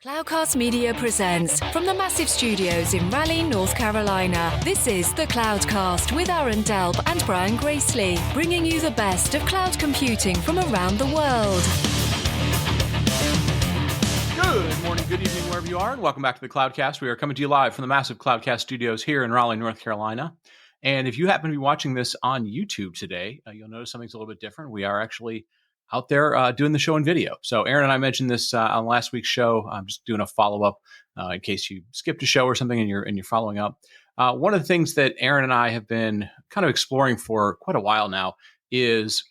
Cloudcast Media presents from the massive studios in Raleigh, North Carolina. This is the Cloudcast with Aaron Delp and Brian Gracely, bringing you the best of cloud computing from around the world. Good morning, good evening, wherever you are, and welcome back to the Cloudcast. We are coming to you live from the massive Cloudcast studios here in Raleigh, North Carolina. And if you happen to be watching this on YouTube today, you'll notice something's a little bit different. We are actually out there doing the show in video. So Aaron and I mentioned this on last week's show. I'm just doing a follow-up in case you skipped a show or something and you're following up. One of the things that Aaron and I have been kind of exploring for quite a while now is,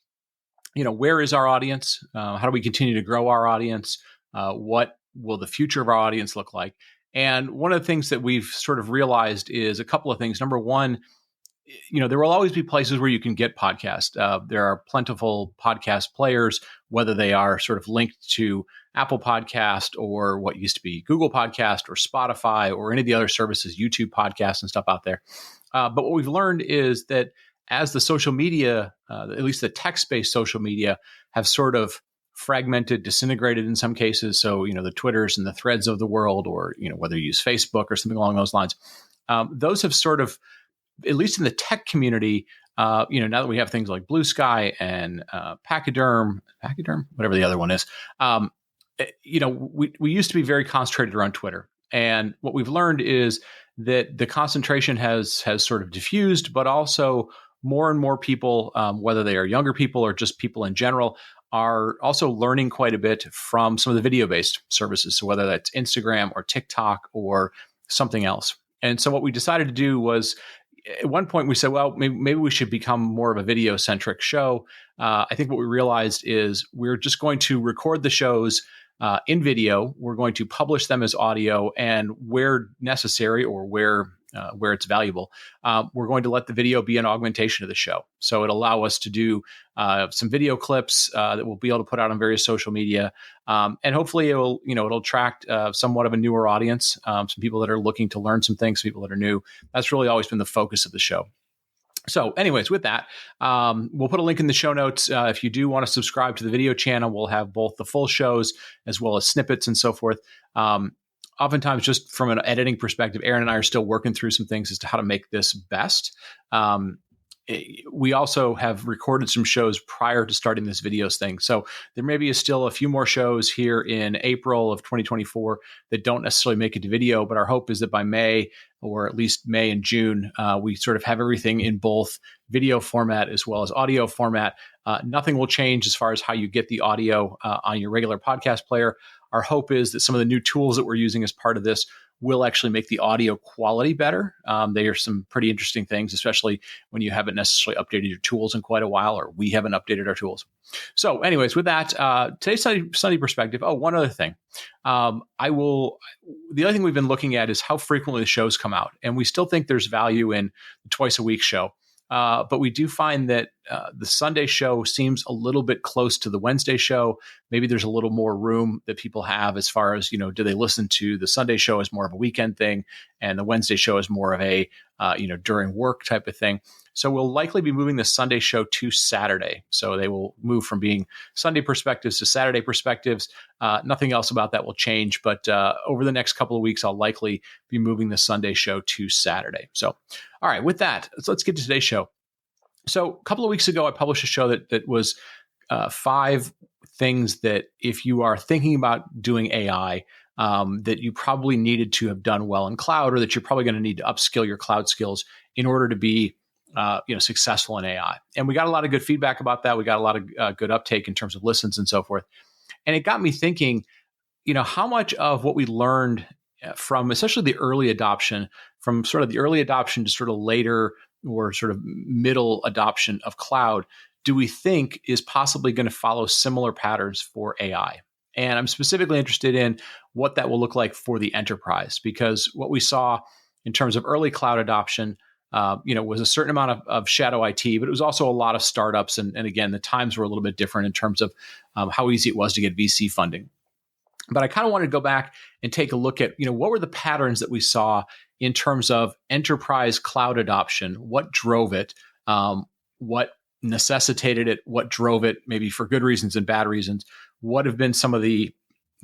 where is our audience? How do we continue to grow our audience? What will the future of our audience look like? And one of the things that we've sort of realized is a couple of things. Number one, there will always be places where you can get podcasts. There are plentiful podcast players, whether they are sort of linked to Apple Podcast or what used to be Google Podcast or Spotify or any of the other services, YouTube podcasts and stuff out there. But what we've learned is that as the social media, at least the text-based social media, have sort of fragmented, disintegrated in some cases. So, the Twitters and the Threads of the world, or, whether you use Facebook or something along those lines, those have sort of, at least in the tech community, now that we have things like Blue Sky and Pachyderm, whatever the other one is, we used to be very concentrated around Twitter. And what we've learned is that the concentration has sort of diffused, but also more and more people, whether they are younger people or just people in general, are also learning quite a bit from some of the video-based services. So whether that's Instagram or TikTok or something else. And so what we decided to do was, at one point we said, well, maybe we should become more of a video-centric show. I think what we realized is we're just going to record the shows in video. We're going to publish them as audio, and where necessary or where it's valuable, we're going to let the video be an augmentation of the show. So it'll allow us to do some video clips that we'll be able to put out on various social media, and hopefully it'll attract somewhat of a newer audience, some people that are looking to learn some things, people that are new. That's really always been the focus of the show. So anyways, with that, we'll put a link in the show notes. If you do want to subscribe to the video channel, we'll have both the full shows as well as snippets and so forth. Oftentimes, just from an editing perspective, Aaron and I are still working through some things as to how to make this best. We also have recorded some shows prior to starting this videos thing. So there may be still a few more shows here in April of 2024 that don't necessarily make it to video, but our hope is that by May, or at least May and June, we sort of have everything in both video format as well as audio format. Nothing will change as far as how you get the audio on your regular podcast player. Our hope is that some of the new tools that we're using as part of this will actually make the audio quality better. They are some pretty interesting things, especially when you haven't necessarily updated your tools in quite a while, or we haven't updated our tools. So anyways, with that, today's Sunday perspective. Oh, one other thing. The other thing we've been looking at is how frequently the shows come out. And we still think there's value in the twice a week show. But we do find that the Sunday show seems a little bit close to the Wednesday show. Maybe there's a little more room that people have as far as, do they listen to the Sunday show as more of a weekend thing, and the Wednesday show is more of a, during work type of thing. So we'll likely be moving the Sunday show to Saturday. So they will move from being Sunday perspectives to Saturday perspectives. Nothing else about that will change. But over the next couple of weeks, I'll likely be moving the Sunday show to Saturday. So, all right, with that, let's get to today's show. So a couple of weeks ago, I published a show that was 5 things that if you are thinking about doing AI, that you probably needed to have done well in cloud, or that you're probably going to need to upskill your cloud skills in order to be successful in AI. And we got a lot of good feedback about that. We got a lot of good uptake in terms of listens and so forth. And it got me thinking, how much of what we learned from especially the early adoption, from sort of the early adoption to sort of later or sort of middle adoption of cloud, do we think is possibly going to follow similar patterns for AI? And I'm specifically interested in what that will look like for the enterprise, because what we saw in terms of early cloud adoption, was a certain amount of shadow IT, but it was also a lot of startups. And again, the times were a little bit different in terms of how easy it was to get VC funding. But I kind of wanted to go back and take a look at, what were the patterns that we saw in terms of enterprise cloud adoption? What drove it? What necessitated it? What drove it? Maybe for good reasons and bad reasons. What have been some of the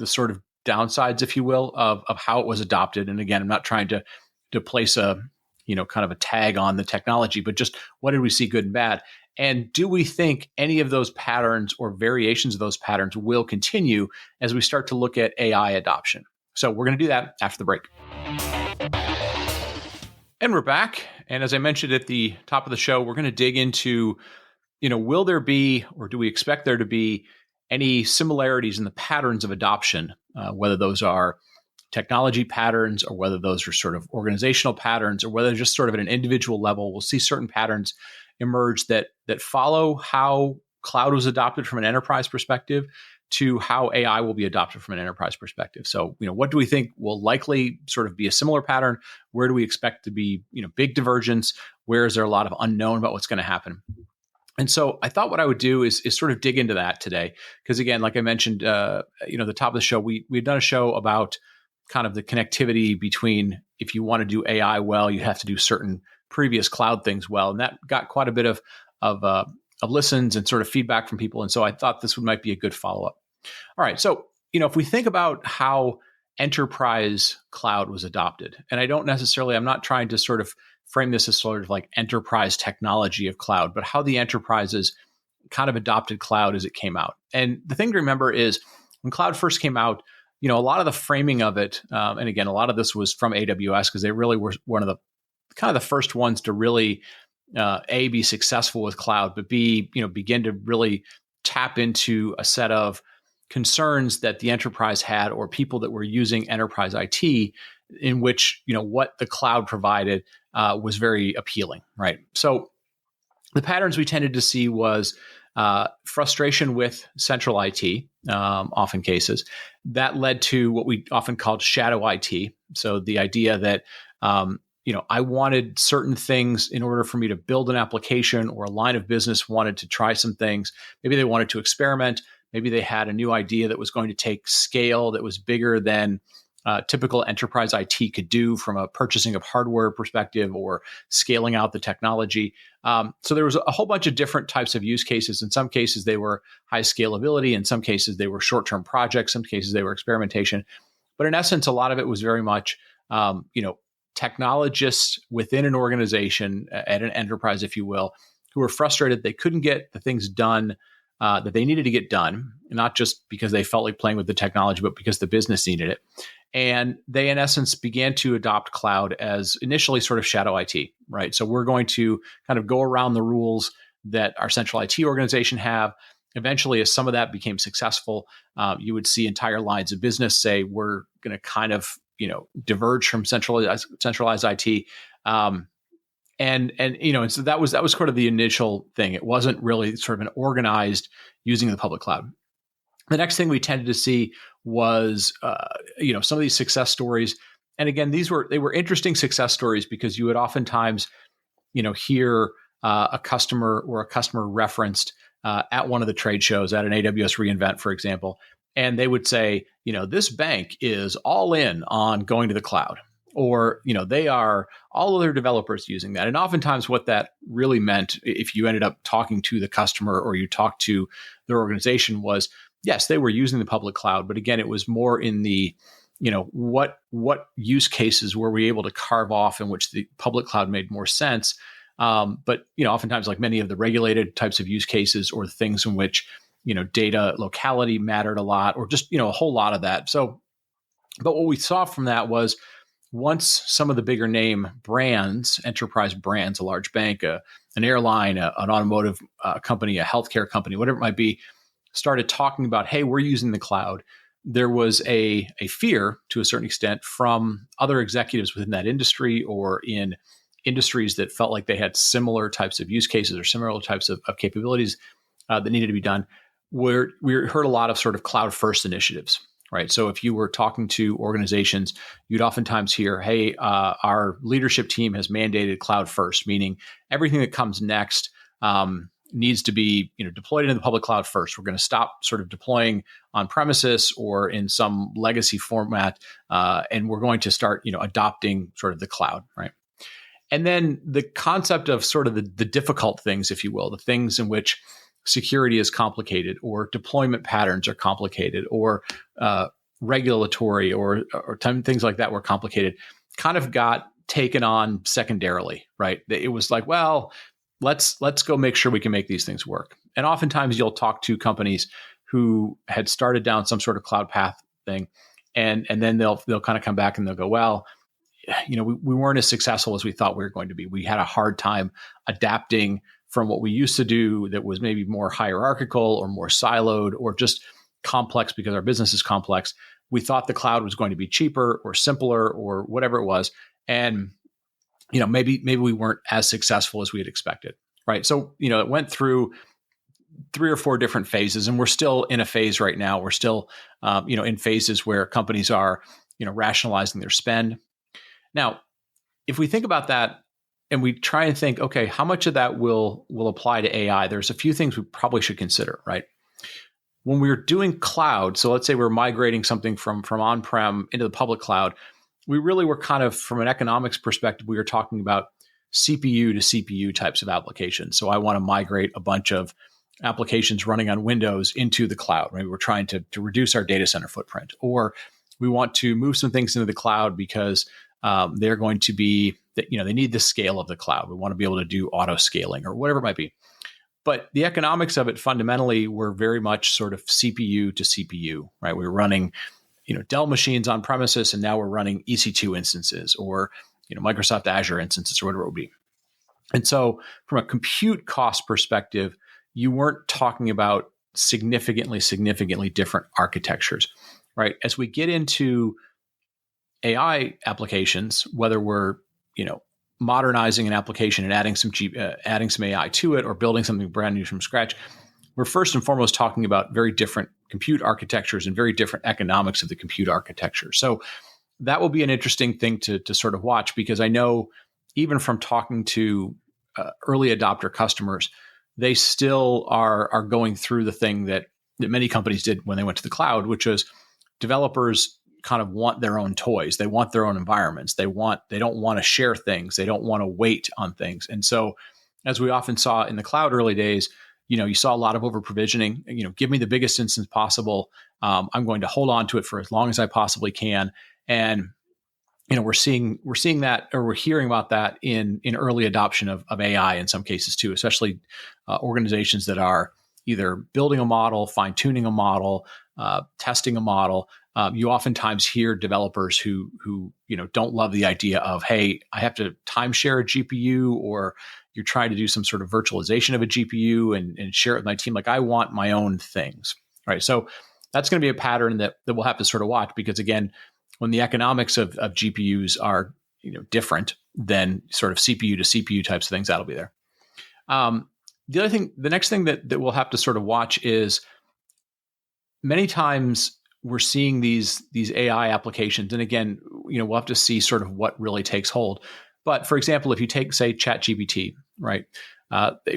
sort of downsides, if you will, of how it was adopted. And again, I'm not trying to place a, kind of a tag on the technology, but just what did we see good and bad? And do we think any of those patterns or variations of those patterns will continue as we start to look at AI adoption? So we're going to do that after the break. And we're back. And as I mentioned at the top of the show, we're going to dig into, will there be, or do we expect there to be any similarities in the patterns of adoption, whether those are technology patterns or whether those are sort of organizational patterns or whether just sort of at an individual level, we'll see certain patterns emerge that follow how cloud was adopted from an enterprise perspective to how AI will be adopted from an enterprise perspective. So, what do we think will likely sort of be a similar pattern? Where do we expect to be, big divergence? Where is there a lot of unknown about what's going to happen? And so I thought what I would do is sort of dig into that today. Because again, like I mentioned, the top of the show, we had done a show about kind of the connectivity between, if you want to do AI well, you have to do certain previous cloud things well. And that got quite a bit of listens and sort of feedback from people. And so I thought this might be a good follow-up. All right. So, if we think about how enterprise cloud was adopted, and I'm not trying to sort of frame this as sort of like enterprise technology of cloud, but how the enterprises kind of adopted cloud as it came out. And the thing to remember is when cloud first came out, a lot of the framing of it, and again, a lot of this was from AWS because they really were one of the kind of the first ones to really, A, be successful with cloud, but B, begin to really tap into a set of concerns that the enterprise had or people that were using enterprise IT in which, what the cloud provided was very appealing, right? So the patterns we tended to see was frustration with central IT, often cases. That led to what we often called shadow IT. So the idea that, I wanted certain things in order for me to build an application, or a line of business wanted to try some things. Maybe they wanted to experiment. Maybe they had a new idea that was going to take scale that was bigger than typical enterprise IT could do from a purchasing of hardware perspective or scaling out the technology. So there was a whole bunch of different types of use cases. In some cases, they were high scalability. In some cases, they were short-term projects. Some cases, they were experimentation. But in essence, a lot of it was very much, technologists within an organization at an enterprise, if you will, who were frustrated they couldn't get the things done that they needed to get done, not just because they felt like playing with the technology, but because the business needed it. And they, in essence, began to adopt cloud as initially sort of shadow IT, right? So we're going to kind of go around the rules that our central IT organization have. Eventually, as some of that became successful, you would see entire lines of business say, we're going to kind of, diverge from centralized IT. And so that was sort of the initial thing. It wasn't really sort of an organized using the public cloud. The next thing we tended to see was, some of these success stories. And again, they were interesting success stories because you would oftentimes, hear a customer referenced at one of the trade shows at an AWS reInvent, for example, and they would say, this bank is all in on going to the cloud. Or, they are all of their developers using that. And oftentimes what that really meant, if you ended up talking to the customer or you talked to their organization, was, yes, they were using the public cloud. But again, it was more in the, what use cases were we able to carve off in which the public cloud made more sense. But, oftentimes like many of the regulated types of use cases or things in which, data locality mattered a lot, or just, a whole lot of that. So, but what we saw from that was, once some of the bigger name brands, enterprise brands, a large bank, an airline, an automotive company, a healthcare company, whatever it might be, started talking about, hey, we're using the cloud, there was a fear to a certain extent from other executives within that industry or in industries that felt like they had similar types of use cases or similar types of capabilities that needed to be done, where we heard a lot of sort of cloud first initiatives. Right. So if you were talking to organizations, you'd oftentimes hear, hey, our leadership team has mandated cloud first, meaning everything that comes next needs to be deployed into the public cloud first. We're going to stop sort of deploying on premises or in some legacy format, and we're going to start adopting sort of the cloud. Right. And then the concept of sort of the difficult things, if you will, the things in which security is complicated or deployment patterns are complicated or regulatory or things like that were complicated kind of got taken on secondarily, right? It was like, well, let's go make sure we can make these things work. And oftentimes you'll talk to companies who had started down some sort of cloud path thing, and then they'll kind of come back and they'll go, well, we weren't as successful as we thought we were going to be. We had a hard time adapting from what we used to do that was maybe more hierarchical or more siloed or just complex because our business is complex. We thought the cloud was going to be cheaper or simpler or whatever it was. And, maybe we weren't as successful as we had expected, right? So, it went through 3 or 4 different phases, and we're still in a phase right now. We're still, in phases where companies are, rationalizing their spend. Now, if we think about that and we try and think, okay, how much of that will apply to AI? There's a few things we probably should consider, right? When we're doing cloud, so let's say we're migrating something from on-prem into the public cloud, we really were kind of, from an economics perspective, we were talking about CPU to CPU types of applications. So I want to migrate a bunch of applications running on Windows into the cloud. Maybe we're trying to reduce our data center footprint, or we want to move some things into the cloud because they're going to be, they need the scale of the cloud. We want to be able to do auto scaling or whatever it might be. But the economics of it fundamentally were very much sort of CPU to CPU, right? We were running, Dell machines on premises, and now we're running EC2 instances or, Microsoft Azure instances or whatever it would be. And so from a compute cost perspective, you weren't talking about significantly different architectures, right? As we get into AI applications, whether we're, modernizing an application and adding some AI to it or building something brand new from scratch, we're first and foremost talking about very different compute architectures and very different economics of the compute architecture. So that will be an interesting thing to sort of watch, because I know even from talking to early adopter customers, they still are going through the thing that many companies did when they went to the cloud, which is developers kind of want their own toys. They want their own environments. They don't want to share things. They don't want to wait on things. And so, as we often saw in the cloud early days, you saw a lot of over provisioning. Give me the biggest instance possible. I'm going to hold on to it for as long as I possibly can. And we're seeing that, or we're hearing about that in early adoption of AI in some cases too, especially organizations that are either building a model, fine tuning a model, testing a model. You oftentimes hear developers who don't love the idea of, hey, I have to timeshare a GPU, or you're trying to do some sort of virtualization of a GPU and share it with my team. Like, I want my own things, right? So that's going to be a pattern that we'll have to sort of watch, because again, when the economics of GPUs are different than sort of CPU to CPU types of things, that'll be there. The next thing that we'll have to sort of watch is, many times we're seeing these AI applications, and again, we'll have to see sort of what really takes hold. But for example, if you take, say, ChatGPT, right?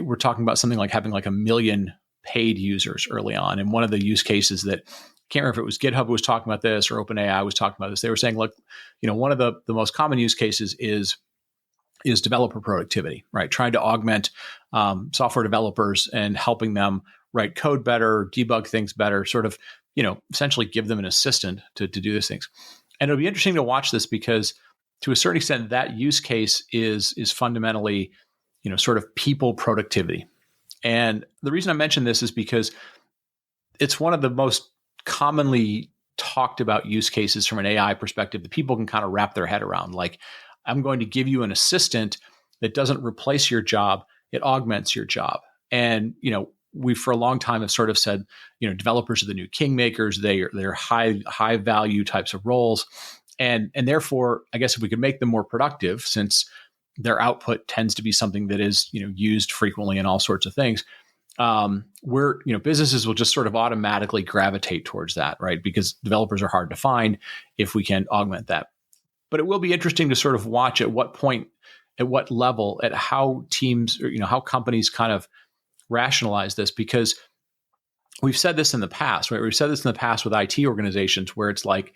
We're talking about something like having like 1 million paid users early on, and one of the use cases that, can't remember if it was GitHub was talking about this or OpenAI was talking about this. They were saying, look, one of the most common use cases is developer productivity, right? Trying to augment software developers and helping them write code better, debug things better, sort of, essentially give them an assistant to do these things. And it'll be interesting to watch this, because to a certain extent, that use case is fundamentally, sort of people productivity. And the reason I mention this is because it's one of the most commonly talked about use cases from an AI perspective that people can kind of wrap their head around. Like, I'm going to give you an assistant that doesn't replace your job, it augments your job. And, we for a long time have sort of said, developers are the new kingmakers. They're high value types of roles. And therefore, I guess if we could make them more productive, since their output tends to be something that is, used frequently in all sorts of things, businesses will just sort of automatically gravitate towards that, right? Because developers are hard to find if we can augment that. But it will be interesting to sort of watch at what point, at what level, at how teams, or, how companies kind of rationalize this, because we've said this in the past, right? We've said this in the past with IT organizations, where it's like,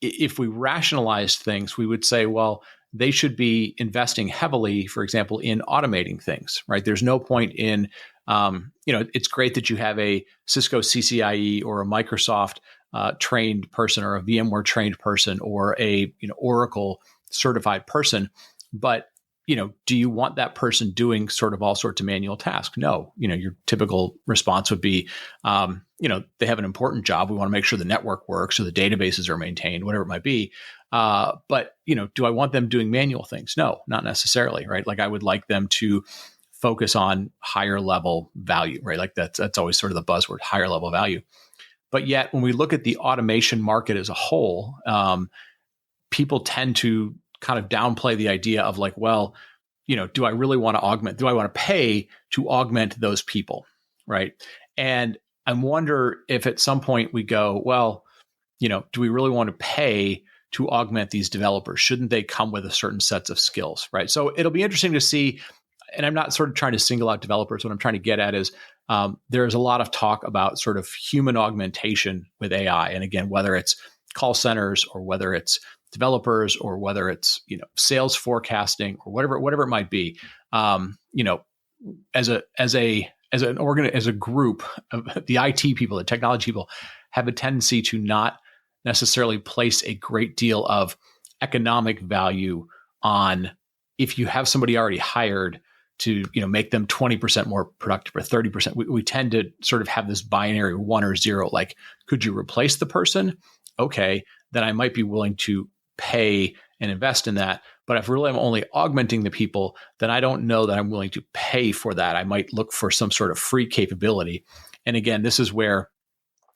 if we rationalized things, we would say, well, they should be investing heavily, for example, in automating things, right? There's no point in, it's great that you have a Cisco CCIE or a Microsoft trained person or a VMware trained person or a Oracle certified person. But do you want that person doing sort of all sorts of manual tasks? No. Your typical response would be, they have an important job. We want to make sure the network works or the databases are maintained, whatever it might be. But do I want them doing manual things? No, not necessarily, right? Like I would like them to focus on higher level value, right? Like that's always sort of the buzzword, higher level value. But yet, when we look at the automation market as a whole, people tend to kind of downplay the idea of like, well, do I really want to augment? Do I want to pay to augment those people, right? And I wonder if at some point we go, well, do we really want to pay to augment these developers? Shouldn't they come with a certain sets of skills, right? So it'll be interesting to see. And I'm not sort of trying to single out developers. What I'm trying to get at is there's a lot of talk about sort of human augmentation with AI. And again, whether it's call centers or whether it's developers or whether it's sales forecasting or whatever it might be, as a group of the IT people, the technology people have a tendency to not necessarily place a great deal of economic value on if you have somebody already hired to make them 20% more productive or 30%. We tend to sort of have this binary 1 or 0. Like, could you replace the person? Okay, then I might be willing to pay and invest in that. But if really I'm only augmenting the people, then I don't know that I'm willing to pay for that. I might look for some sort of free capability. And again, this is where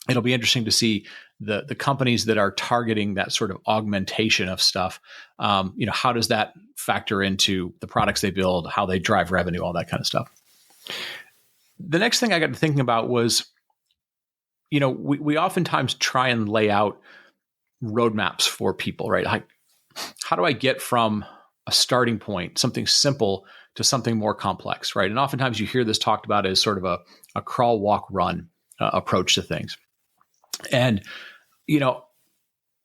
it'll be interesting to see the companies that are targeting that sort of augmentation of stuff. How does that factor into the products they build, how they drive revenue, all that kind of stuff. The next thing I got to thinking about was, we oftentimes try and lay out roadmaps for people, right? How do I get from a starting point, something simple, to something more complex, right? And oftentimes you hear this talked about as sort of a crawl, walk, run approach to things. And,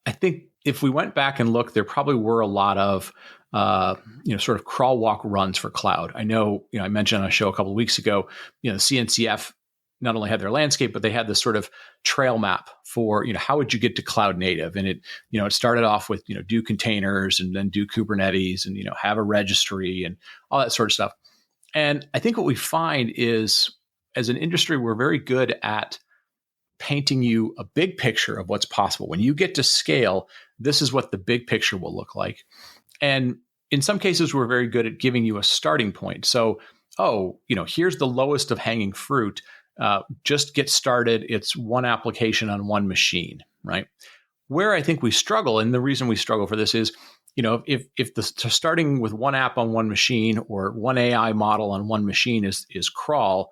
I think if we went back and looked, there probably were a lot of, sort of crawl, walk, runs for cloud. I know, I mentioned on a show a couple of weeks ago, the CNCF not only had their landscape, but they had this sort of trail map for, how would you get to cloud native? And it started off with, do containers and then do Kubernetes and, have a registry and all that sort of stuff. And I think what we find is, as an industry, we're very good at painting you a big picture of what's possible. When you get to scale, this is what the big picture will look like. And in some cases, we're very good at giving you a starting point. So, here's the lowest of hanging fruit. Just get started. It's one application on one machine, right? Where I think we struggle, and the reason we struggle for this is, if starting with one app on one machine or one AI model on one machine is crawl,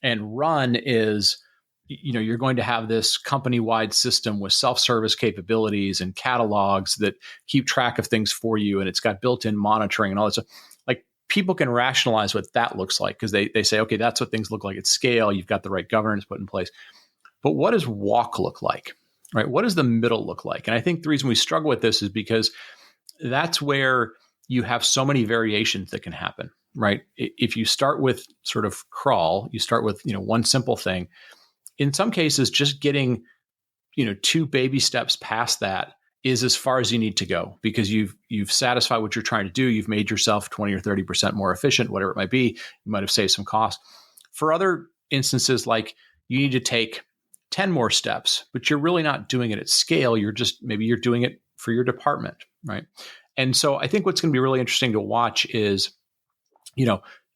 and run is, you're going to have this company-wide system with self-service capabilities and catalogs that keep track of things for you, and it's got built-in monitoring and all that stuff. Like, people can rationalize what that looks like because they say, okay, that's what things look like at scale. You've got the right governance put in place. But what does walk look like, right? What does the middle look like? And I think the reason we struggle with this is because that's where you have so many variations that can happen, right? If you start with sort of crawl, you start with, one simple thing. In some cases, just getting, 2 baby steps past that is as far as you need to go because you've satisfied what you're trying to do. You've made yourself 20 or 30% more efficient, whatever it might be. You might have saved some cost. For other instances, like you need to take 10 more steps, but you're really not doing it at scale. Maybe you're doing it for your department, right? And so I think what's going to be really interesting to watch is,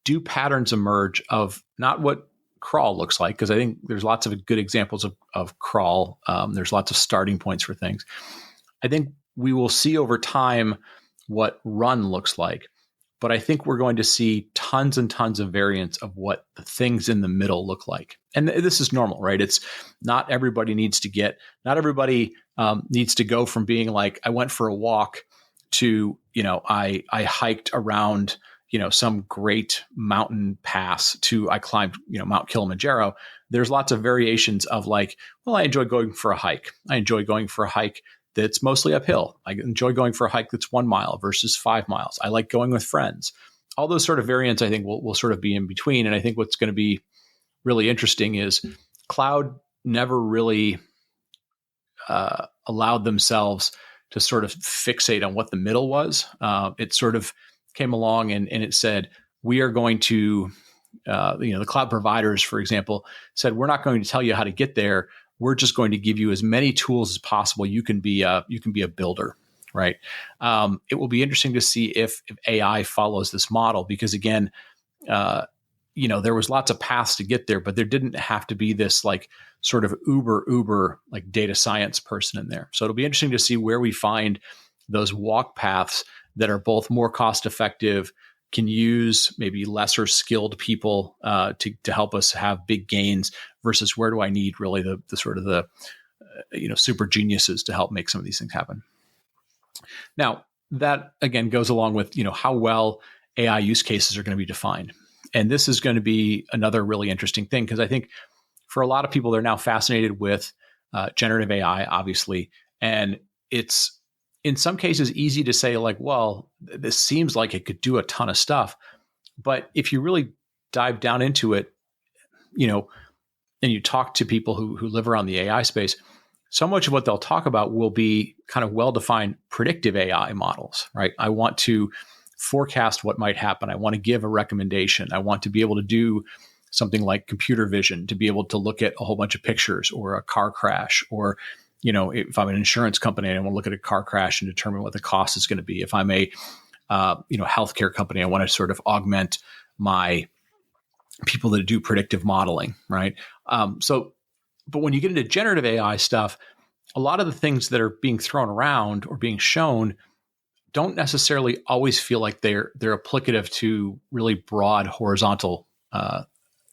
do patterns emerge of not what crawl looks like, because I think there's lots of good examples of crawl. There's lots of starting points for things. I think we will see over time what run looks like, but I think we're going to see tons and tons of variants of what the things in the middle look like. And this is normal, right? It's not everybody needs to needs to go from being like, I went for a walk to, I hiked around some great mountain pass to I climbed, Mount Kilimanjaro. There's lots of variations of like, well, I enjoy going for a hike. I enjoy going for a hike that's mostly uphill. I enjoy going for a hike that's 1 mile versus 5 miles. I like going with friends. All those sort of variants, I think, will sort of be in between. And I think what's going to be really interesting is cloud never really allowed themselves to sort of fixate on what the middle was. It sort of came along and it said, we are going to, the cloud providers, for example, said, we're not going to tell you how to get there. We're just going to give you as many tools as possible. You can be a builder, right? It will be interesting to see if AI follows this model, because again, there was lots of paths to get there, but there didn't have to be this like sort of uber like data science person in there. So it'll be interesting to see where we find those walk paths that are both more cost effective, can use maybe lesser skilled people to help us have big gains, versus where do I need really the sort of the super geniuses to help make some of these things happen. Now that again goes along with how well AI use cases are going to be defined. And this is going to be another really interesting thing, because I think for a lot of people, they're now fascinated with generative AI, obviously. And it's in some cases easy to say like, well, this seems like it could do a ton of stuff. But if you really dive down into it, and you talk to people who live around the AI space, so much of what they'll talk about will be kind of well-defined predictive AI models, right? I want to forecast what might happen. I want to give a recommendation. I want to be able to do something like computer vision, to be able to look at a whole bunch of pictures or a car crash, or, if I'm an insurance company and I want to look at a car crash and determine what the cost is going to be. If I'm a, healthcare company, I want to sort of augment my people that do predictive modeling, right? But when you get into generative AI stuff, a lot of the things that are being thrown around or being shown don't necessarily always feel like they're applicative to really broad horizontal,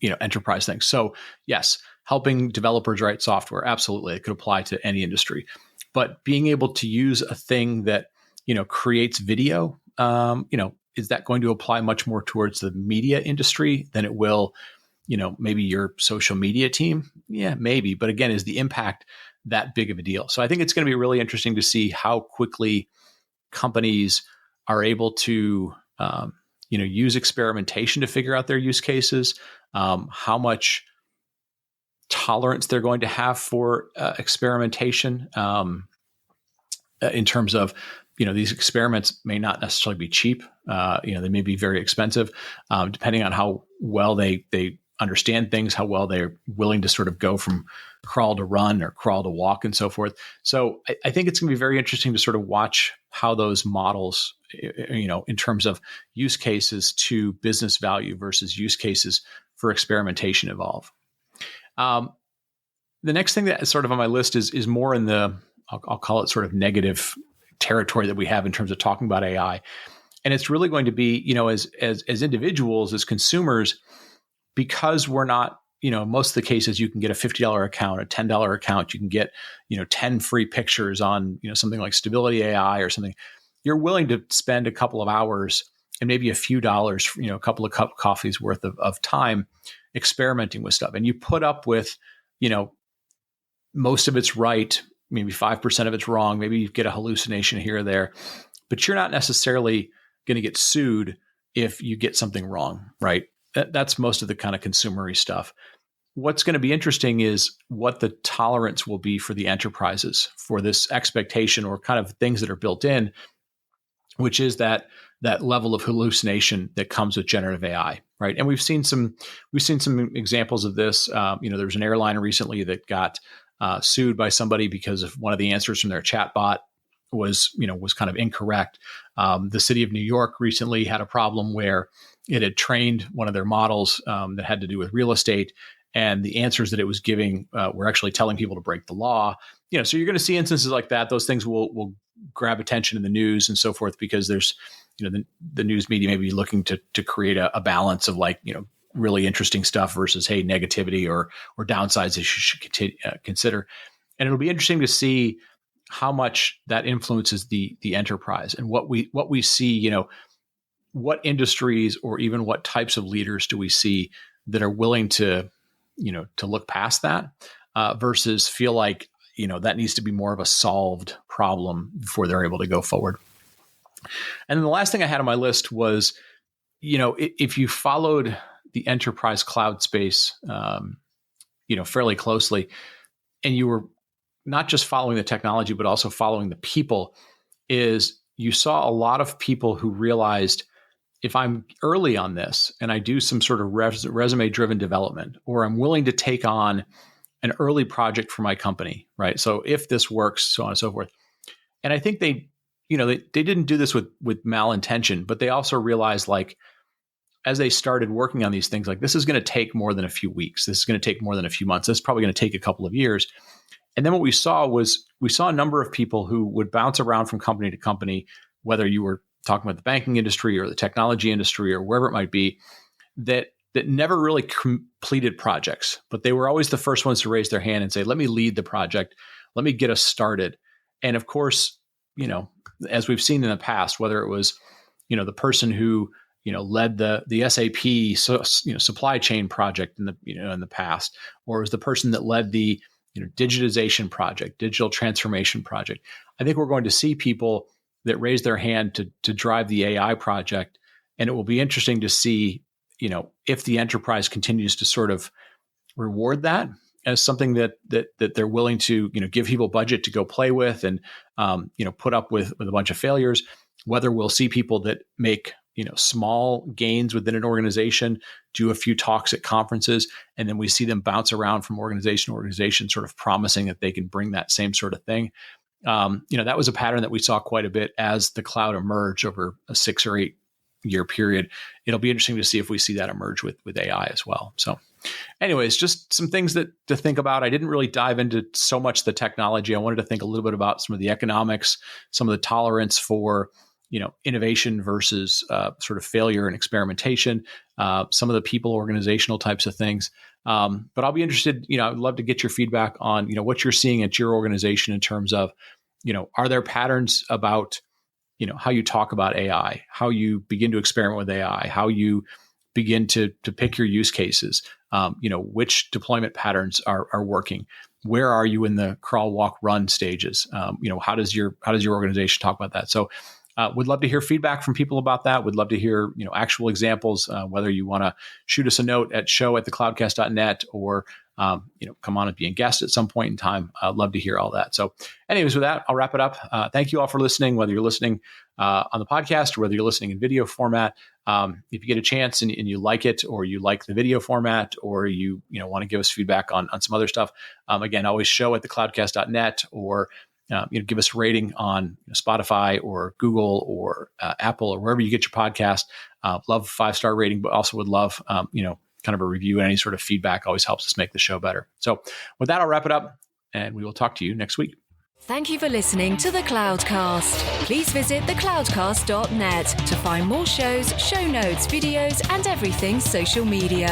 enterprise things. So yes, helping developers write software, absolutely, it could apply to any industry. But being able to use a thing that creates video, is that going to apply much more towards the media industry than it will, maybe your social media team? Yeah, maybe. But again, is the impact that big of a deal? So I think it's going to be really interesting to see how quickly companies are able to, use experimentation to figure out their use cases, how much tolerance they're going to have for experimentation, in terms of, these experiments may not necessarily be cheap. They may be very expensive, depending on how well they understand things, how well they're willing to sort of go from crawl to run or crawl to walk and so forth. So I think it's going to be very interesting to sort of watch how those models, in terms of use cases to business value versus use cases for experimentation evolve. The next thing that is sort of on my list is more in the, I'll call it sort of negative territory that we have in terms of talking about AI. And it's really going to be, as individuals, as consumers, because we're not, most of the cases you can get a $50 account, a $10 account, you can get, 10 free pictures on, something like Stability AI or something. You're willing to spend a couple of hours and maybe a few dollars, a couple of cup coffees worth of time experimenting with stuff. And you put up with, most of it's right, maybe 5% of it's wrong, maybe you get a hallucination here or there, but you're not necessarily going to get sued if you get something wrong, right? That's most of the kind of consumery stuff. What's going to be interesting is what the tolerance will be for the enterprises for this expectation or kind of things that are built in, which is that level of hallucination that comes with generative AI, right? And we've seen some examples of this. There was an airline recently that got sued by somebody because of one of the answers from their chatbot was kind of incorrect. The city of New York recently had a problem where it had trained one of their models that had to do with real estate, and the answers that it was giving were actually telling people to break the law. So you're going to see instances like that. Those things will grab attention in the news and so forth, because there's, the news media may be looking to create a balance of like, really interesting stuff versus, hey, negativity or downsides that you should consider. And it'll be interesting to see how much that influences the enterprise and what we see, what industries or even what types of leaders do we see that are willing to look past that versus feel like, that needs to be more of a solved problem before they're able to go forward. And then the last thing I had on my list was, if you followed the enterprise cloud space, fairly closely, and you were not just following the technology, but also following the people, is you saw a lot of people who realized, if I'm early on this and I do some sort of resume-driven development, or I'm willing to take on an early project for my company, right? So if this works, so on and so forth. And I think they didn't do this with malintention, but they also realized, like, as they started working on these things, like, this is going to take more than a few weeks. This is going to take more than a few months. This is probably going to take a couple of years. And then what we saw a number of people who would bounce around from company to company, whether you were talking about the banking industry or the technology industry or wherever it might be, that never really completed projects, but they were always the first ones to raise their hand and say, let me lead the project. Let me get us started. And of course, as we've seen in the past, whether it was, the person who, led the SAP supply chain project in the past, or was the person that led the digitization project, digital transformation project. I think we're going to see people that raise their hand to drive the AI project, and it will be interesting to see, if the enterprise continues to sort of reward that as something that they're willing to give people budget to go play with and put up with a bunch of failures. Whether we'll see people that make small gains within an organization, do a few talks at conferences, and then we see them bounce around from organization to organization, sort of promising that they can bring that same sort of thing. That was a pattern that we saw quite a bit as the cloud emerged over a 6 or 8 year period. It'll be interesting to see if we see that emerge with AI as well. So anyways, just some things to think about. I didn't really dive into so much the technology. I wanted to think a little bit about some of the economics, some of the tolerance for innovation versus sort of failure and experimentation, some of the people, organizational types of things. But I'll be interested, I'd love to get your feedback on, what you're seeing at your organization in terms of, are there patterns about, how you talk about AI, how you begin to experiment with AI, how you begin to pick your use cases, which deployment patterns are working. Where are you in the crawl, walk, run stages? How does your organization talk about that? So would love to hear feedback from people about that. Would love to hear, actual examples, whether you want to shoot us a note at show@thecloudcast.net or, come on and be a guest at some point in time. I'd love to hear all that. So anyways, with that, I'll wrap it up. Thank you all for listening, whether you're listening on the podcast or whether you're listening in video format. If you get a chance and you like it, or you like the video format, or you want to give us feedback on some other stuff, again, always show@thecloudcast.net, or give us a rating on Spotify or Google or Apple or wherever you get your podcast. Love a 5-star rating, but also would love, kind of a review, and any sort of feedback always helps us make the show better. So with that, I'll wrap it up, and we will talk to you next week. Thank you for listening to The Cloudcast. Please visit thecloudcast.net to find more shows, show notes, videos, and everything social media.